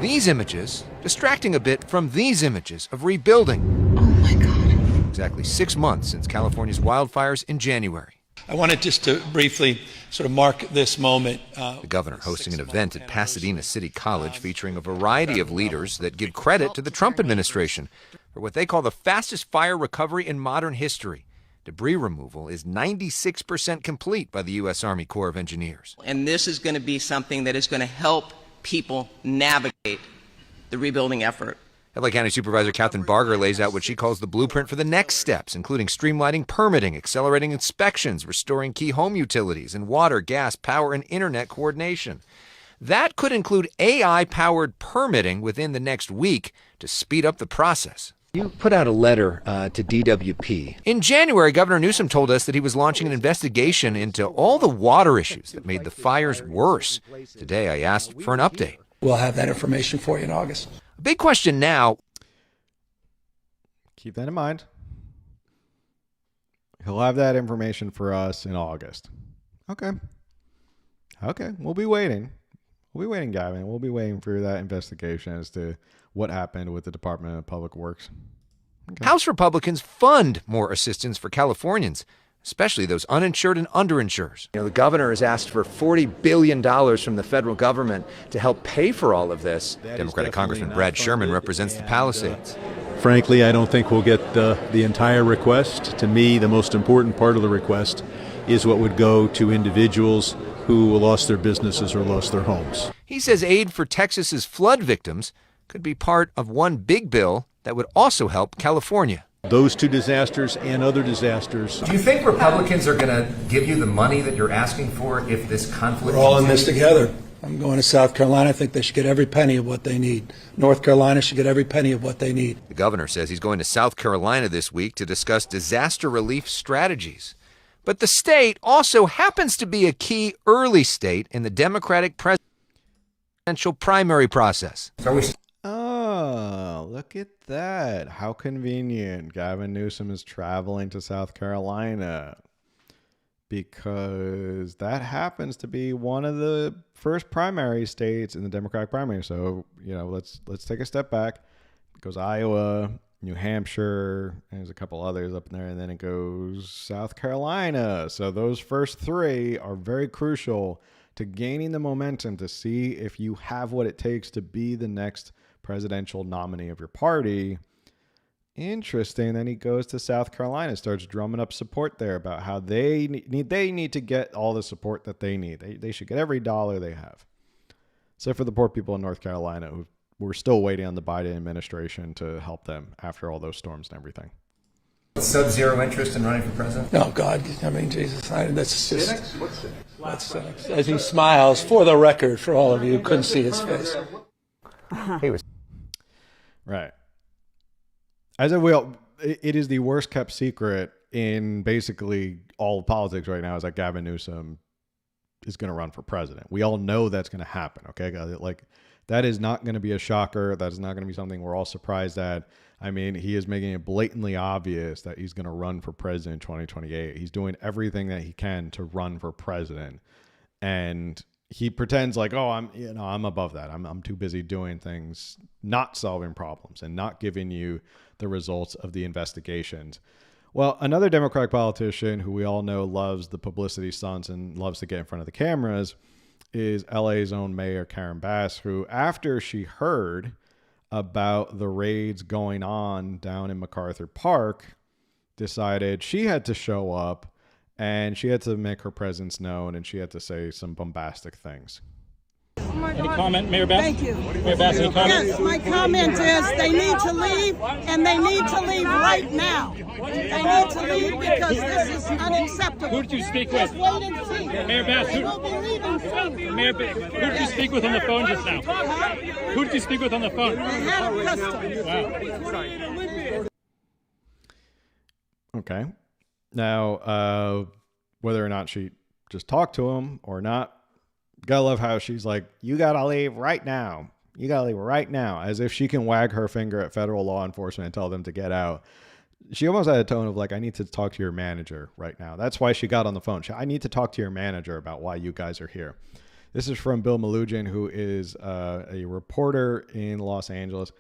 These images distracting a bit from these images of rebuilding. Oh my God. Exactly 6 months since California's wildfires in January. I wanted just to briefly sort of mark this moment. The governor hosting an event at Pasadena City College featuring a variety of leaders that give credit to the Trump administration for what they call the fastest fire recovery in modern history. Debris removal is 96% complete by the U.S. Army Corps of Engineers. And this is going to be something that is going to help people navigate the rebuilding effort. LA County Supervisor Catherine Barger lays out what she calls the blueprint for the next steps, including streamlining permitting, accelerating inspections, restoring key home utilities, and water, gas, power, and internet coordination. That could include AI-powered permitting within the next week to speed up the process. You put out a letter to DWP. In January, Governor Newsom told us that he was launching an investigation into all the water issues that made the fires worse. Today, I asked for an update. We'll have that information for you in August. A big question now. Keep that in mind. He'll have that information for us in August. Okay. We'll be waiting. We'll be waiting, Gavin. We'll be waiting for that investigation as to what happened with the Department of Public Works. Okay. House Republicans fund more assistance for Californians, especially those uninsured and underinsurers. The governor has asked for $40 billion from the federal government to help pay for all of this. Democratic Congressman Brad Sherman represents the Palisades. Frankly, I don't think we'll get the entire request. To me, the most important part of the request is what would go to individuals who lost their businesses or lost their homes. He says aid for Texas's flood victims could be part of one big bill that would also help California. Those two disasters and other disasters. Do you think Republicans are going to give you the money that you're asking for if this conflict... We're all in this together. I'm going to South Carolina. I think they should get every penny of what they need. North Carolina should get every penny of what they need. The governor says he's going to South Carolina this week to discuss disaster relief strategies. But the state also happens to be a key early state in the Democratic presidential primary process. Oh, look at that. How convenient. Gavin Newsom is traveling to South Carolina because that happens to be one of the first primary states in the Democratic primary. So, let's take a step back. It goes Iowa, New Hampshire, and there's a couple others up in there, and then it goes South Carolina. So those first three are very crucial to gaining the momentum to see if you have what it takes to be the next presidential nominee of your party. Interesting. Then he goes to South Carolina, starts drumming up support there about how they need to get all the support that they need. They should get every dollar they have. Except for the poor people in North Carolina who we're still waiting on the Biden administration to help them after all those storms and everything. Sub-zero interest in running for president? Oh, God. I mean, Jesus. That's just... What's cynics? As he smiles, for the record, for all of you who couldn't see his face. He was... Right. As it is the worst kept secret in basically all of politics right now is that Gavin Newsom is going to run for president. We all know that's going to happen. Okay. Like, that is not going to be a shocker. That is not going to be something we're all surprised at. I mean, he is making it blatantly obvious that he's going to run for president in 2028. He's doing everything that he can to run for president. And he pretends like, oh, I'm above that. I'm too busy doing things, not solving problems and not giving you the results of the investigations. Well, another Democratic politician who we all know loves the publicity stunts and loves to get in front of the cameras is LA's own Mayor Karen Bass, who after she heard about the raids going on down in MacArthur Park, decided she had to show up and she had to make her presence known and she had to say some bombastic things. Any comment, Mayor Bass? Thank you. Mayor Bass, any comment? Yes, my comment is they need to leave, and they need to leave right now. They need to leave because this is unacceptable. Who did you speak with? Just wait and see. Mayor Bass, They will be leaving soon. Mayor, who did you speak with on the phone just now? Who did you speak with on the phone? The head of customs. Wow. Okay. Now, whether or not she just talked to him or not, gotta love how she's like, you gotta leave right now. You gotta leave right now. As if she can wag her finger at federal law enforcement and tell them to get out. She almost had a tone of like, I need to talk to your manager right now. That's why she got on the phone. I need to talk to your manager about why you guys are here. This is from Bill Malugin, who is a reporter in Los Angeles.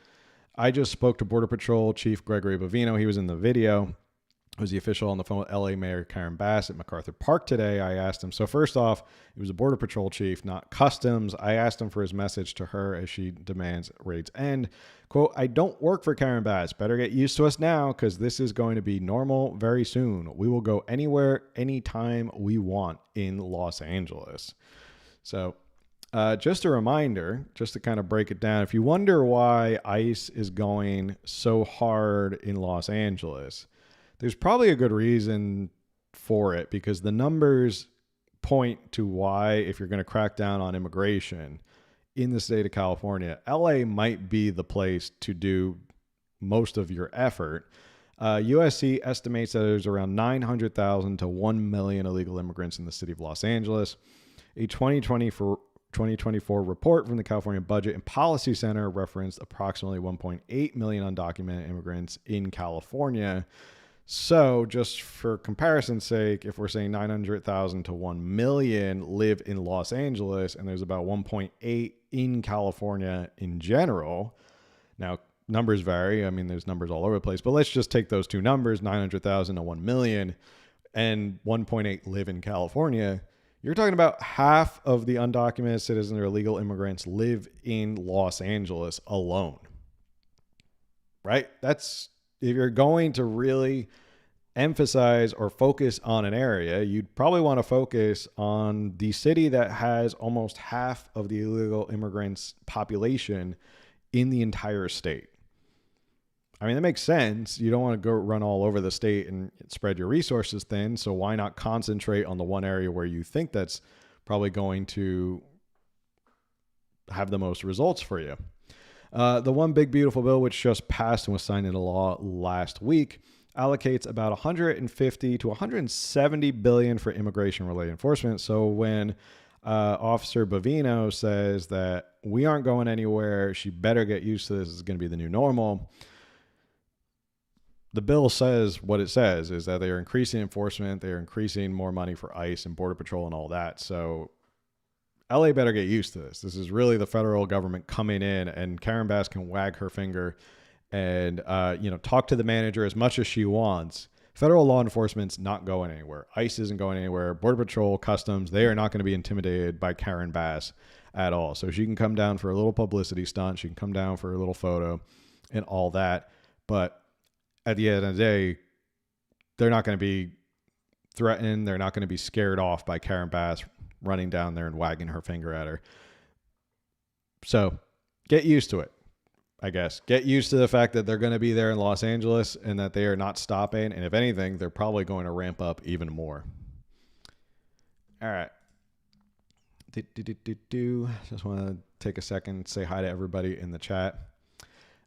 I just spoke to Border Patrol Chief Gregory Bovino. He was in the video. It was the official on the phone with LA Mayor Karen Bass at MacArthur Park today. I asked him, so first off, it was a Border Patrol chief, not Customs. I asked him for his message to her as she demands raids end. Quote, I don't work for Karen Bass. Better get used to us now because this is going to be normal very soon. We will go anywhere, anytime we want in Los Angeles. So just a reminder, just to kind of break it down, if you wonder why ICE is going so hard in Los Angeles, there's probably a good reason for it because the numbers point to why, if you're going to crack down on immigration in the state of California, LA might be the place to do most of your effort. USC estimates that there's around 900,000 to 1 million illegal immigrants in the city of Los Angeles. A 2024 report from the California Budget and Policy Center referenced approximately 1.8 million undocumented immigrants in California. So just for comparison's sake, if we're saying 900,000 to 1 million live in Los Angeles and there's about 1.8 in California in general. Now, numbers vary. I mean, there's numbers all over the place, but let's just take those two numbers, 900,000 to 1 million and 1.8 live in California. You're talking about half of the undocumented citizens or illegal immigrants live in Los Angeles alone, right? That's, if you're going to really emphasize or focus on an area, you'd probably want to focus on the city that has almost half of the illegal immigrants population in the entire state. I mean, that makes sense. You don't want to go run all over the state and spread your resources thin. So why not concentrate on the one area where you think that's probably going to have the most results for you? The one big beautiful bill, which just passed and was signed into law last week, allocates about 150 to 170 billion for immigration-related enforcement. So when Officer Bovino says that we aren't going anywhere, she better get used to this, is going to be the new normal. The bill says what it says, is that they are increasing enforcement, they are increasing more money for ICE and Border Patrol and all that. So LA better get used to this. This is really the federal government coming in, and Karen Bass can wag her finger and talk to the manager as much as she wants. Federal law enforcement's not going anywhere. ICE isn't going anywhere. Border Patrol, Customs, they are not going to be intimidated by Karen Bass at all. So she can come down for a little publicity stunt. She can come down for a little photo and all that. But at the end of the day, they're not going to be threatened. They're not going to be scared off by Karen Bass running down there and wagging her finger at her. So get used to it, I guess. Get used to the fact that they're going to be there in Los Angeles and that they are not stopping. And if anything, they're probably going to ramp up even more. All right. Just want to take a second, say hi to everybody in the chat.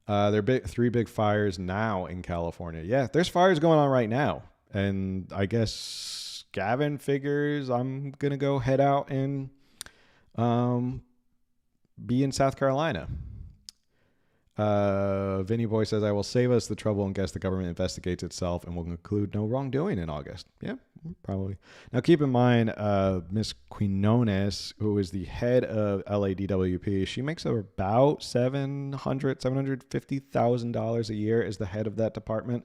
There are three big fires now in California. Yeah, there's fires going on right now. And I guess Gavin figures I'm going to go head out and be in South Carolina. Vinny Boy says, I will save us the trouble and guess the government investigates itself and will conclude no wrongdoing in August. Yeah, probably. Now, keep in mind, Miss Quinones, who is the head of LADWP, she makes about $750,000 a year as the head of that department.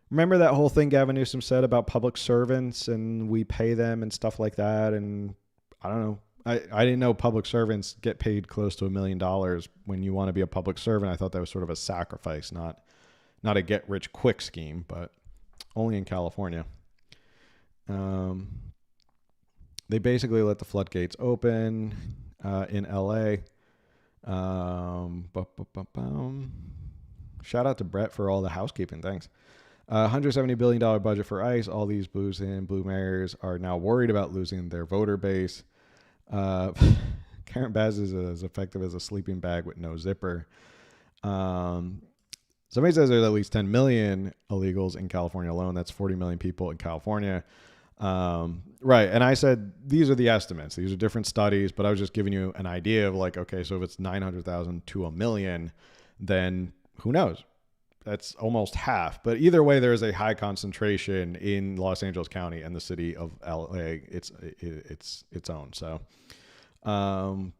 Remember that whole thing Gavin Newsom said about public servants and we pay them and stuff like that? And I don't know. I didn't know public servants get paid close to $1 million when you want to be a public servant. I thought that was sort of a sacrifice, not a get-rich-quick scheme, but only in California. They basically let the floodgates open. in LA. Shout out to Brett for all the housekeeping. Thanks. $170 billion budget for ICE. All these blues and blue mayors are now worried about losing their voter base. Karen Bass is as effective as a sleeping bag with no zipper. Somebody says there's at least 10 million illegals in California alone. That's 40 million people in California. Right. And I said, these are the estimates. These are different studies, but I was just giving you an idea of like, okay, so if it's 900,000 to a million, then who knows? That's almost half. But either way, there is a high concentration in Los Angeles County and the city of LA. It's its own. So, all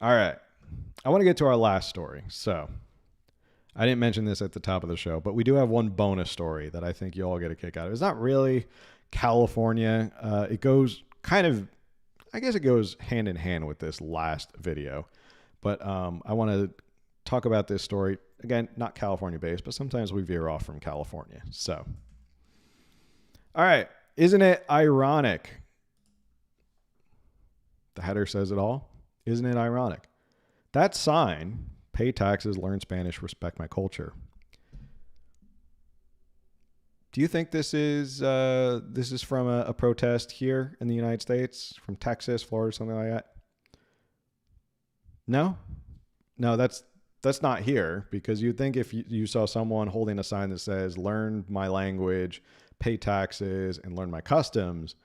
right. I want to get to our last story. So I didn't mention this at the top of the show, but we do have one bonus story that I think you all get a kick out of. It's not really California. It goes kind of, I guess it goes hand in hand with this last video. But I want to talk about this story. Again, not California based, but sometimes we veer off from California. So, all right. Isn't it ironic? The header says it all. Isn't it ironic? That sign, pay taxes, learn Spanish, respect my culture. Do you think this is from a protest here in the United States, from Texas, Florida, something like that? No, that's not here, because you'd think if you saw someone holding a sign that says, learn my language, pay taxes, and learn my customs,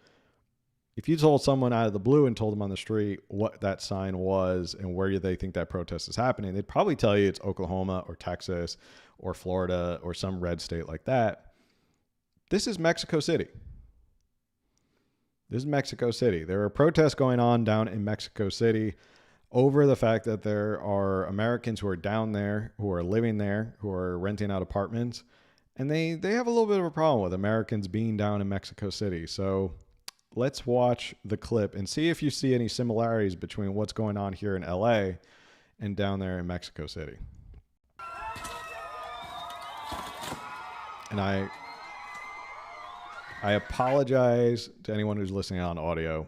if you told someone out of the blue and told them on the street what that sign was and where they think that protest is happening, they'd probably tell you it's Oklahoma or Texas or Florida or some red state like that. This is Mexico City. This is Mexico City. There are protests going on down in Mexico City over the fact that there are Americans who are down there, who are living there, who are renting out apartments, and they have a little bit of a problem with Americans being down in Mexico City. So let's watch the clip and see if you see any similarities between what's going on here in LA and down there in Mexico City. And I apologize to anyone who's listening on audio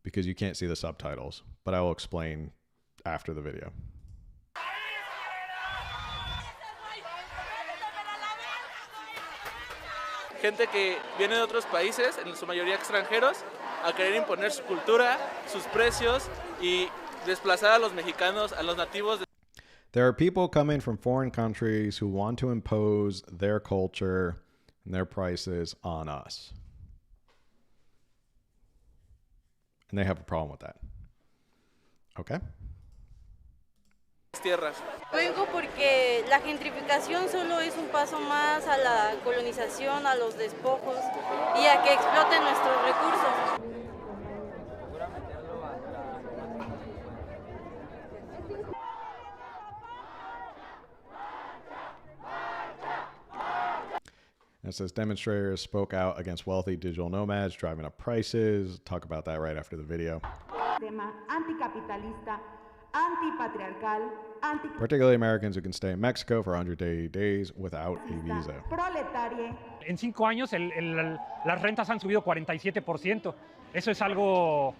because you can't see the subtitles, but I will explain after the video. Gente que viene de otros países, en su mayoría extranjeros, a querer imponer su cultura, sus precios y desplazar a los mexicanos, a los nativos. There are people coming from foreign countries who want to impose their culture and their prices on us. And they have a problem with that. Okay? Tierras. Vengo porque la gentrificación solo es un paso más a la colonización, a los despojos y a que exploten nuestros recursos. It says demonstrators spoke out against wealthy digital nomads driving up prices. Talk about that right after the video. Particularly Americans who can stay in Mexico for 180 days without a visa. En 5 años las rentas han subido 47%. Eso es algo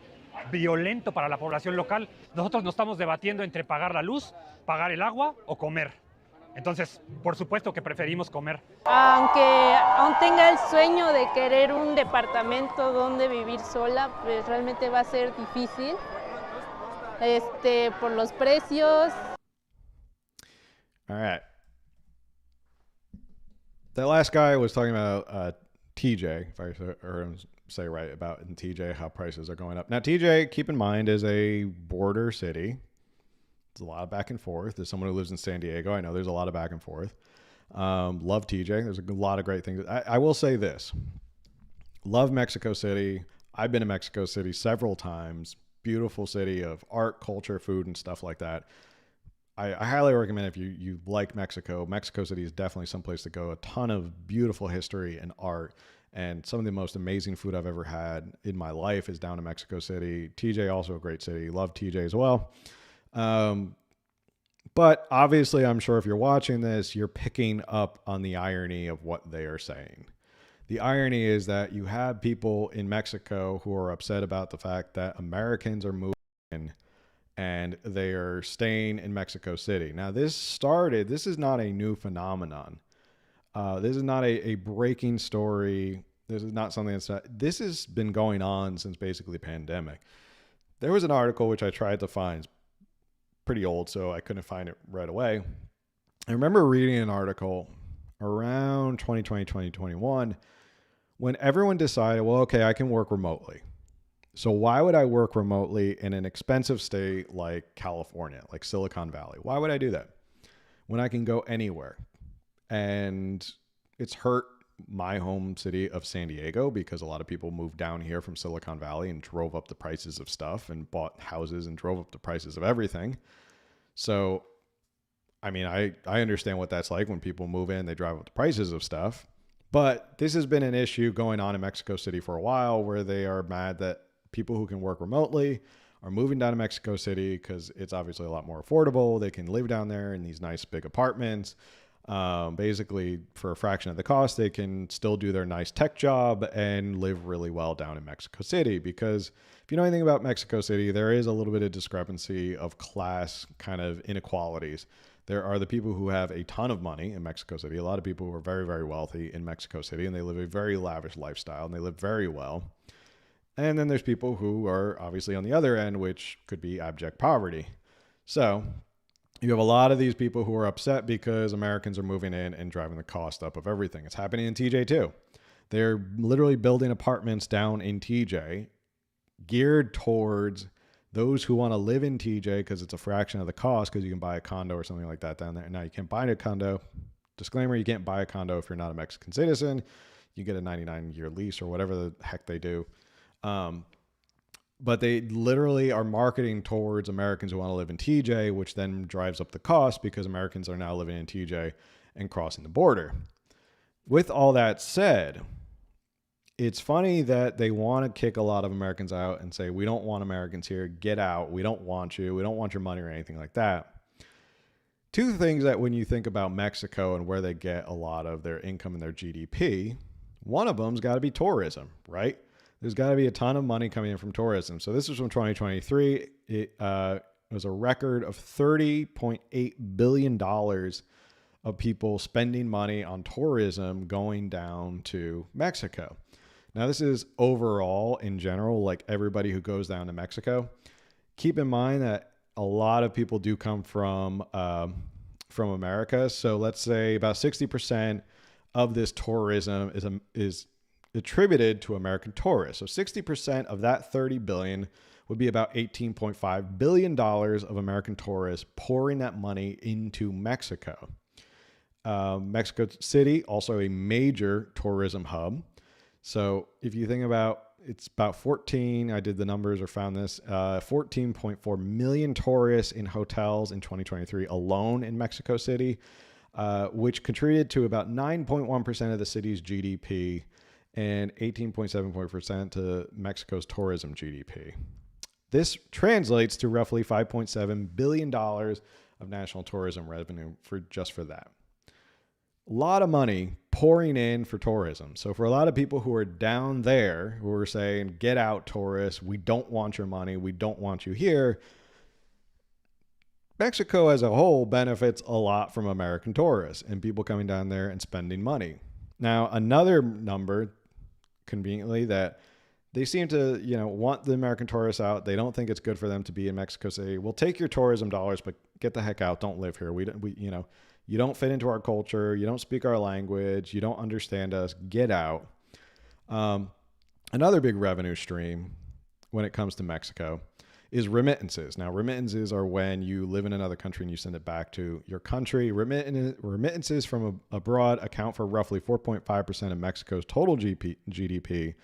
violento para la población local. Nosotros nos estamos debatiendo entre pagar la luz, pagar el agua o comer. Entonces, por supuesto que preferimos comer. Aunque aún tenga el sueño de querer un departamento donde vivir sola, pues realmente va a ser difícil. Por los precios. All right. That last guy was talking about TJ, if I heard him say right about in TJ how prices are going up. Now, TJ, keep in mind, is a border city. There's a lot of back and forth. As someone who lives in San Diego, I know there's a lot of back and forth. Love TJ. There's a lot of great things. I will say this. Love Mexico City. I've been to Mexico City several times. Beautiful city of art, culture, food, and stuff like that. I highly recommend if you like Mexico. Mexico City is definitely someplace to go. A ton of beautiful history and art. And some of the most amazing food I've ever had in my life is down in Mexico City. TJ, also a great city. Love TJ as well. But obviously, I'm sure if you're watching this, you're picking up on the irony of what they are saying. The irony is that you have people in Mexico who are upset about the fact that Americans are moving in and they are staying in Mexico City. Now, this is not a new phenomenon. This is not a breaking story. This is not something this has been going on since basically the pandemic. There was an article which I tried to find. It's pretty old, so I couldn't find it right away. I remember reading an article around 2020, 2021, when everyone decided, well, okay, I can work remotely. So why would I work remotely in an expensive state like California, like Silicon Valley? Why would I do that when I can go anywhere? And it's hurt my home city of San Diego because a lot of people moved down here from Silicon Valley and drove up the prices of stuff and bought houses and drove up the prices of everything. So, I mean, I understand what that's like when people move in, they drive up the prices of stuff. But this has been an issue going on in Mexico City for a while, where they are mad that people who can work remotely are moving down to Mexico City because it's obviously a lot more affordable. They can live down there in these nice big apartments. Basically, for a fraction of the cost, they can still do their nice tech job and live really well down in Mexico City. Because if you know anything about Mexico City, there is a little bit of discrepancy of class kind of inequalities. There are the people who have a ton of money in Mexico City, a lot of people who are very, very wealthy in Mexico City, and they live a very lavish lifestyle and they live very well. And then there's people who are obviously on the other end, which could be abject poverty. So you have a lot of these people who are upset because Americans are moving in and driving the cost up of everything. It's happening in TJ too. They're literally building apartments down in TJ geared towards those who want to live in TJ because it's a fraction of the cost, because you can buy a condo or something like that down there. Now, you can't buy a condo. Disclaimer, you can't buy a condo if you're not a Mexican citizen. You get a 99-year lease or whatever the heck they do. But they literally are marketing towards Americans who want to live in TJ, which then drives up the cost because Americans are now living in TJ and crossing the border. With all that said, it's funny that they want to kick a lot of Americans out and say, we don't want Americans here. Get out. We don't want you. We don't want your money or anything like that. Two things that when you think about Mexico and where they get a lot of their income and their GDP, one of them's got to be tourism, right? There's got to be a ton of money coming in from tourism. So this was from 2023. It was a record of $30.8 billion of people spending money on tourism going down to Mexico. Now, this is overall in general, like everybody who goes down to Mexico. Keep in mind that a lot of people do come from America. So let's say about 60% of this tourism is attributed to American tourists. So 60% of that 30 billion would be about $18.5 billion of American tourists pouring that money into Mexico. Mexico City, also a major tourism hub. So if you think about, it's about 14, I did the numbers or found this, 14.4 million tourists in hotels in 2023 alone in Mexico City, which contributed to about 9.1% of the city's GDP and 18.7% to Mexico's tourism GDP. This translates to roughly $5.7 billion of national tourism revenue for that. A lot of money pouring in for tourism. So for a lot of people who are down there, who are saying, get out, tourists, we don't want your money, we don't want you here, Mexico as a whole benefits a lot from American tourists and people coming down there and spending money. Now, another number, conveniently, that they seem to, want the American tourists out. They don't think it's good for them to be in Mexico City. We'll take your tourism dollars, but get the heck out. Don't live here. You don't fit into our culture. You don't speak our language. You don't understand us. Get out. Another big revenue stream when it comes to Mexico is remittances. Now, remittances are when you live in another country and you send it back to your country. Remittances from abroad account for roughly 4.5% of Mexico's total GDP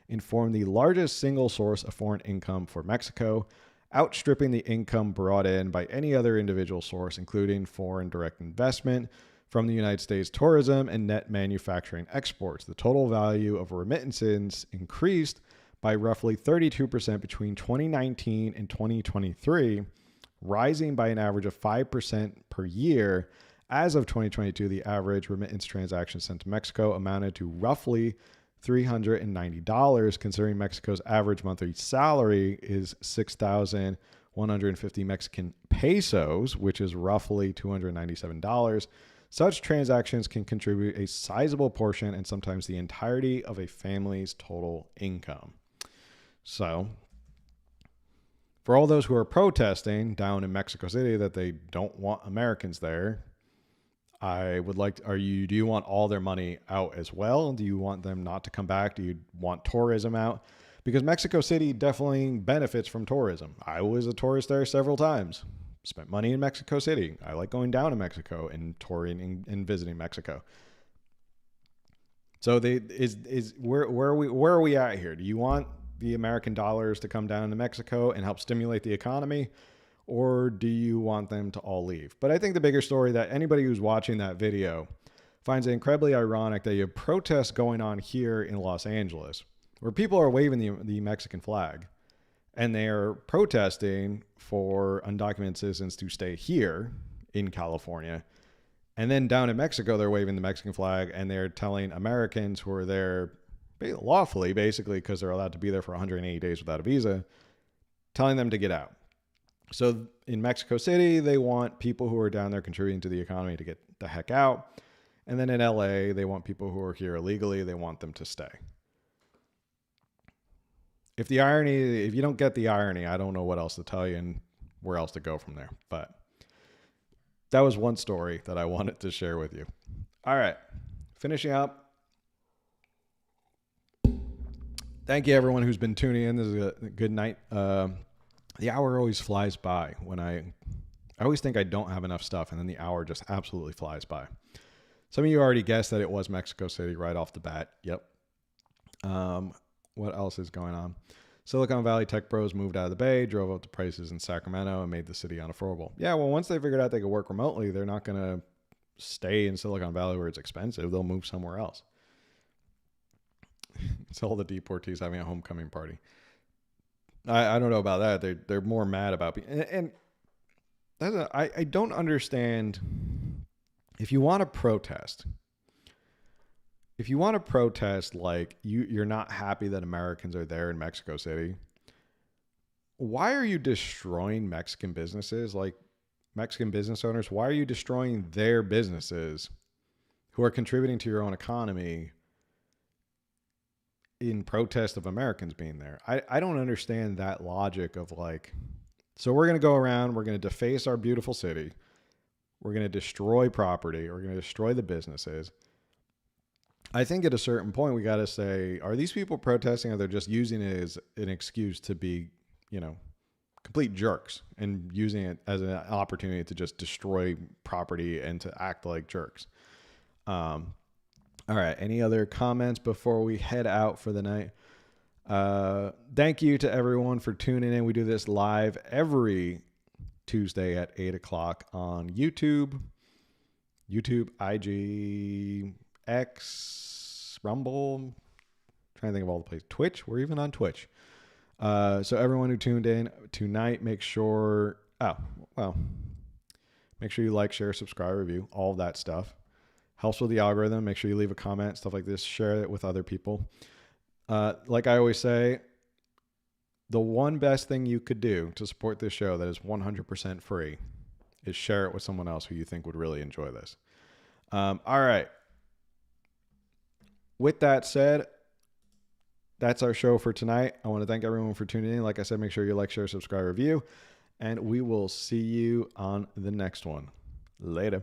and form the largest single source of foreign income for Mexico, outstripping the income brought in by any other individual source, including foreign direct investment from the United States tourism and net manufacturing exports. The total value of remittances increased by roughly 32% between 2019 and 2023, rising by an average of 5% per year. As of 2022, the average remittance transaction sent to Mexico amounted to roughly $390, considering Mexico's average monthly salary is $6,100 150 Mexican pesos, which is roughly $297. Such transactions can contribute a sizable portion and sometimes the entirety of a family's total income. So, for all those who are protesting down in Mexico City that they don't want Americans there, I would like to, do you want all their money out as well? Do you want them not to come back? Do you want tourism out? Because Mexico City definitely benefits from tourism. I was a tourist there several times. Spent money in Mexico City. I like going down to Mexico and touring and visiting Mexico. So where are we at here? Do you want the American dollars to come down to Mexico and help stimulate the economy? Or do you want them to all leave? But I think the bigger story that anybody who's watching that video finds it incredibly ironic that you have protests going on here in Los Angeles where people are waving the Mexican flag and they are protesting for undocumented citizens to stay here in California. And then down in Mexico, they're waving the Mexican flag and they're telling Americans who are there lawfully, basically, because they're allowed to be there for 180 days without a visa, telling them to get out. So in Mexico City, they want people who are down there contributing to the economy to get the heck out. And then in LA, they want people who are here illegally, they want them to stay. If you don't get the irony, I don't know what else to tell you and where else to go from there. But that was one story that I wanted to share with you. All right, finishing up. Thank you, everyone who's been tuning in. This is a good night. The hour always flies by when I always think I don't have enough stuff, and then the hour just absolutely flies by. Some of you already guessed that it was Mexico City right off the bat. Yep. What else is going on? Silicon Valley tech bros moved out of the Bay, drove up the prices in Sacramento, and made the city unaffordable. Yeah, well, once they figured out they could work remotely, they're not going to stay in Silicon Valley where it's expensive. They'll move somewhere else. It's all the deportees having a homecoming party. I don't know about that. They're more mad about me. And I don't understand. If you want to protest like you're not happy that Americans are there in Mexico City, why are you destroying Mexican businesses? Like Mexican business owners, why are you destroying their businesses who are contributing to your own economy in protest of Americans being there? I don't understand that logic of like, so we're going to go around, we're going to deface our beautiful city. We're going to destroy property. We're going to destroy the businesses. I think at a certain point, we got to say, are these people protesting or they're just using it as an excuse to be, complete jerks and using it as an opportunity to just destroy property and to act like jerks? All right. Any other comments before we head out for the night? Thank you to everyone for tuning in. We do this live every Tuesday at 8 o'clock on YouTube, IG, X, Rumble. I'm trying to think of all the places. Twitch. We're even on Twitch. So everyone who tuned in tonight, make sure you like, share, subscribe, review, all of that stuff. Helps with the algorithm. Make sure you leave a comment, stuff like this. Share it with other people. Like I always say, the one best thing you could do to support this show that is 100% free is share it with someone else who you think would really enjoy this. All right. With that said, that's our show for tonight. I want to thank everyone for tuning in. Like I said, make sure you like, share, subscribe, review, and we will see you on the next one. Later.